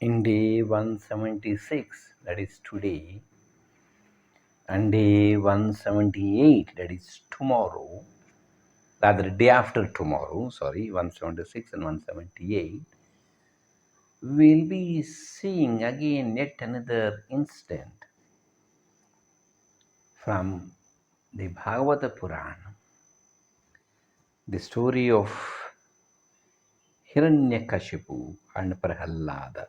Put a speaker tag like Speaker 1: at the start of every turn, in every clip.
Speaker 1: In day 176, that is today, and day 178, that is tomorrow, rather day after tomorrow, 176 and 178, we'll be seeing again yet another incident from the Bhagavata Purana, the story of Hiranyakashapu and Prahalad.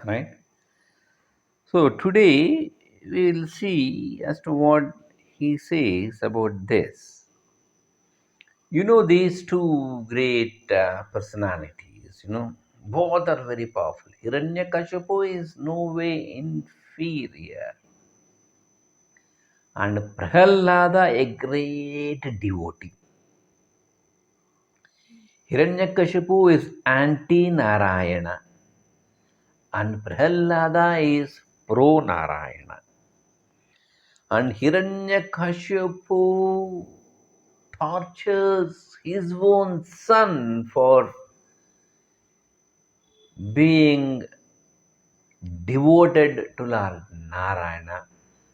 Speaker 1: Right? So today we'll see as to what he says about this. You know, these two great personalities, both are very powerful. Hiranyakashapu is no way inferior, and Prahalada a great devotee. Hiranyakashapu is anti-Narayana, and Prahalada is pro-Narayana. And Hiranyakashapu tortures his own son for being devoted to Lord Narayana,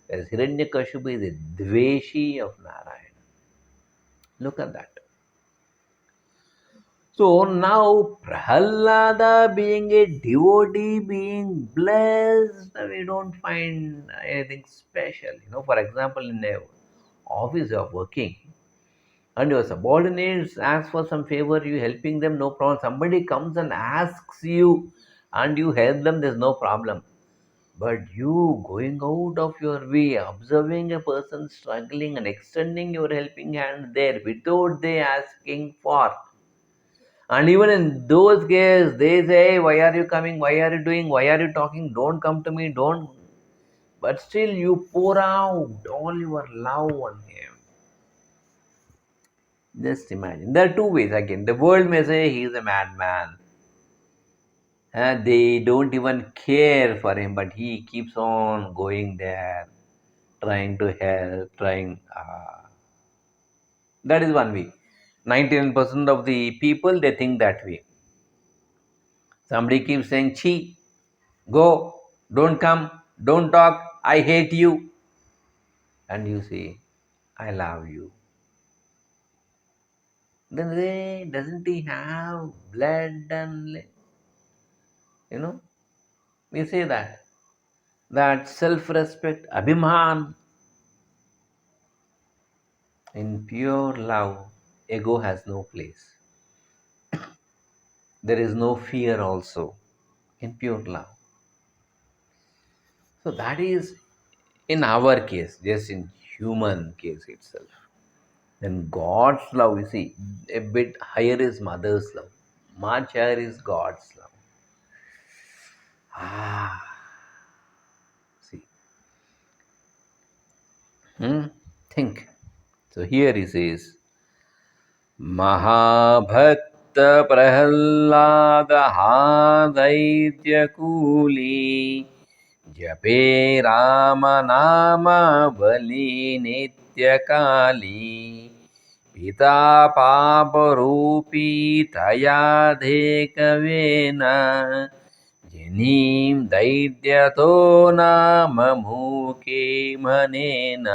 Speaker 1: whereas Hiranyakashipu is a dveshi of Narayana. Look at that. So now Prahalada being a devotee, being blessed, we don't find anything special. For example, in a office you are working and your subordinates ask for some favor, you helping them, no problem. Somebody comes and asks you and you help them, there's no problem. But you going out of your way, observing a person struggling and extending your helping hand there without they asking for. And even in those cases, they say, why are you coming? Why are you doing? Why are you talking? Don't come to me. Don't. But still you pour out all your love on him. Just imagine. There are two ways again. The world may say he is a madman. They don't even care for him, but he keeps on going there, trying to help, trying. That is one way. 99% of the people, they think that way. Somebody keeps saying, "Chi, go, don't come, don't talk, I hate you." And you say, "I love you." Then doesn't he have blood and, we say that. That self-respect, abhiman. In pure love, ego has no place. There is no fear also in pure love. So that is in our case, just in human case itself. Then God's love, you see, a bit higher is mother's love. Much higher is God's love. See. Think. So here he says, महाभक्त प्रहल्लाद दैत्यकूली जपे राम नाम बलि नित्यकाली पिता पापरूपी तया धेकवेन जनीं दैत्यतो नाम मूके मनेन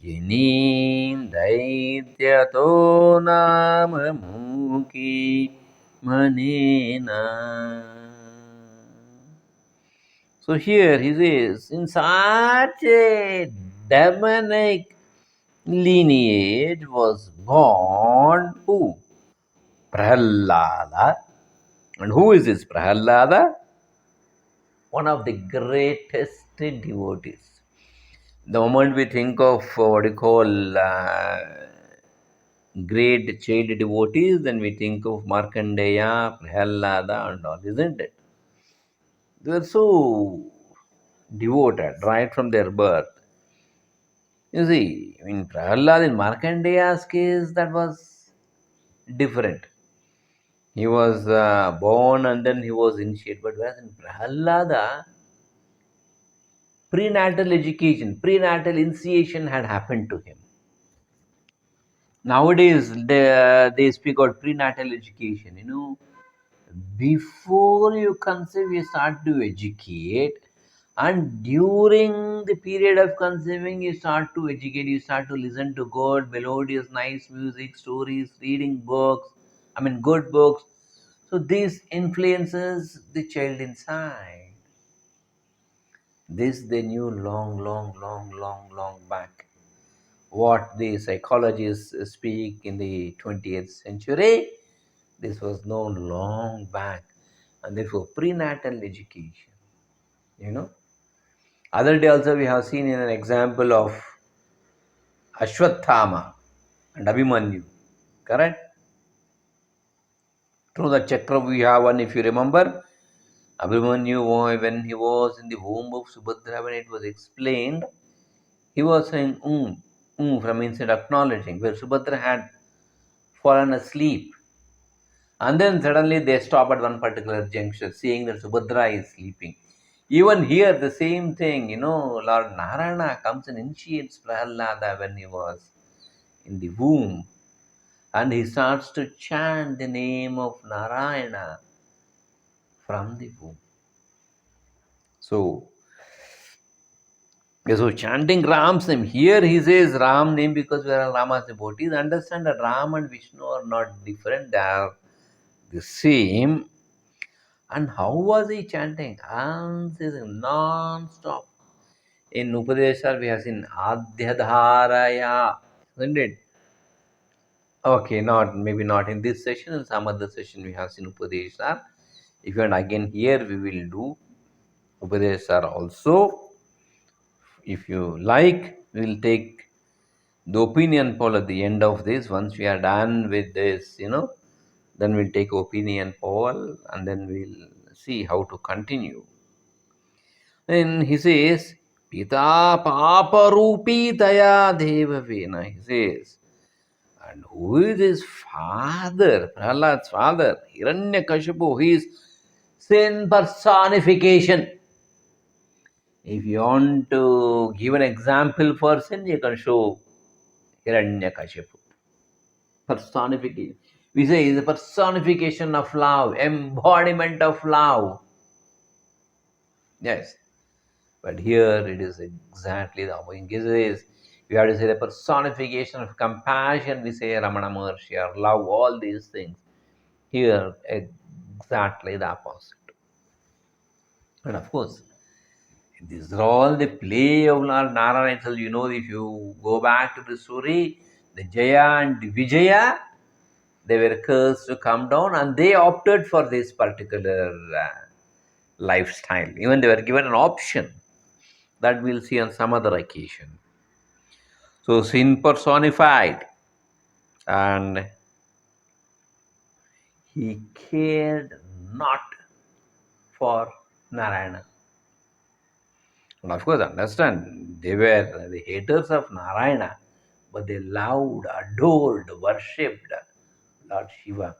Speaker 1: जनीं दैत्यतो नाम मूकी manena. So here he says, in such a demonic lineage was born who? Prahalada. And who is this Prahalada? One of the greatest devotees. The moment we think of what you call great child devotees, then we think of Markandeya, Prahalada and all, isn't it? They were so devoted right from their birth. You see, in Prahalad, in Markandeya's case, that was different. He was born and then he was initiated. But whereas in Prahalada, prenatal education, prenatal initiation had happened to him. Nowadays, they speak about prenatal education. Before you conceive, you start to educate, and during the period of conceiving, you start to educate, you start to listen to good, melodious, nice music, stories, reading books, good books. So this influences the child inside. This they knew long back. What the psychologists speak in the 20th century, this was known long back. And therefore, prenatal education. You know, other day also we have seen in an example of Ashwathama and Abhimanyu. Correct? Through the chakra we have one, if you remember, Abhimanyu, when he was in the womb of Subhadra, when it was explained, he was saying from inside acknowledging, where Subhadra had fallen asleep. And then suddenly they stop at one particular juncture, seeing that Subhadra is sleeping. Even here, the same thing, Lord Narayana comes and initiates Prahalada when he was in the womb. And he starts to chant the name of Narayana from the womb. So chanting Ram's name. Here he says Ram name because we are Rama's devotees. Understand that Ram and Vishnu are not different. They are the same. And how was he chanting? And non-stop. In Upadesha, we have seen Adhyadharaya. Isn't it? Okay, maybe not in this session. In some other session, we have seen Upadesha. If you want again here, we will do Upadesha also. If you like, we will take the opinion poll at the end of this. Once we are done with this, then we'll take opinion poll and then we'll see how to continue. Then he says, Pita Papa Rupi Daya Devavena. He says, and who is his father? Prahalad's father, Hiranyakashapu. He is sin personification. If you want to give an example for sin, you can show Hiranyakashapu. Personification. We say is a personification of love, embodiment of love. Yes. But here it is exactly the opposite. In cases, we have to say the personification of compassion, we say Ramana Maharshi, or love, all these things. Here, exactly the opposite. And of course, these are all the play of Lord Narayana. So, if you go back to the story, the Jaya and the Vijaya, they were cursed to come down and they opted for this particular lifestyle. Even they were given an option that we'll see on some other occasion. So sin personified, and he cared not for Narayana. And of course, understand, they were the haters of Narayana, but they loved, adored, worshipped Lord Shiva.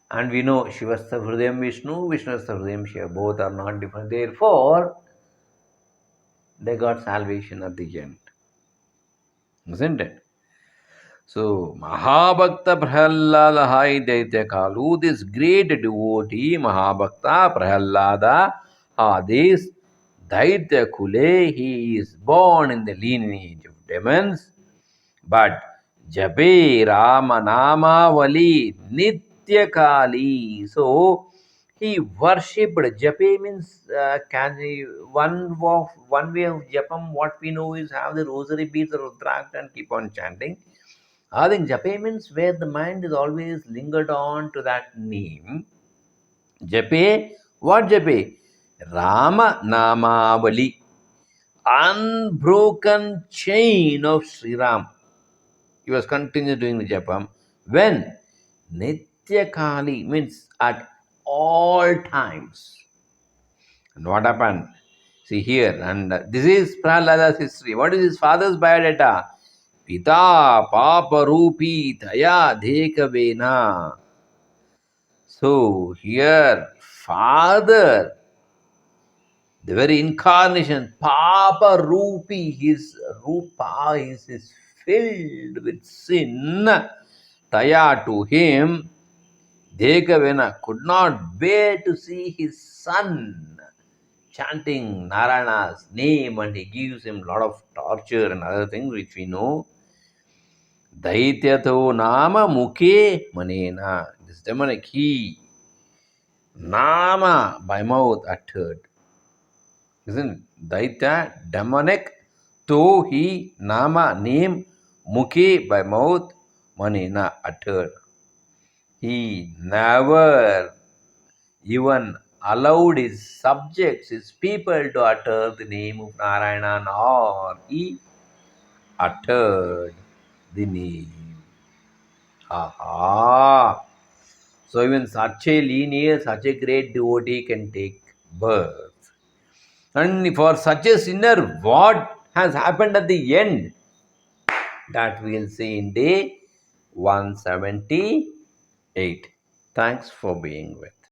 Speaker 1: And we know Shivastha Hridayam Vishnu, Vishnustha Hridayam Shiva. Both are not different. Therefore, they got salvation at the end. Isn't it? So, Mahabhakta Prahalada Hai Daitya Kalu, this great devotee, Mahabhakta Prahalada, this Daitya Kule, he is born in the lineage of demons, but Jape Ram-naam Vali Nitya Kali. So, he worshipped. Jape means one way of japam. What we know is have the rosary beads or Rudraksh and keep on chanting. I think Jape means where the mind is always lingered on to that name. Jape, what Jape? Rama Namavali, unbroken chain of Sri Ram. He was continuing doing the Japam. When? Nitya Kali means at all times. And what happened? See here, and this is Prahalada's history. What is his father's biodata? Pita Papa Rupi Daya Dekavena. So here, father, the very incarnation, Papa Rupi, his Rupa is filled with sin. Daya to him, Dekavena could not bear to see his son chanting Narayana's name, and he gives him a lot of torture and other things which we know. Daityato nama mukhe manena. This demonic, he nama by mouth uttered. Isn't it? Daitya, demonic, to he nama name, mukhe by mouth, manena uttered. He never even allowed his subjects, his people to utter the name of Narayana, nor he uttered the name. Aha! So even such a linear, such a great devotee can take birth. And for such a sinner, what has happened at the end? That we'll see in day 178. Thanks for being with.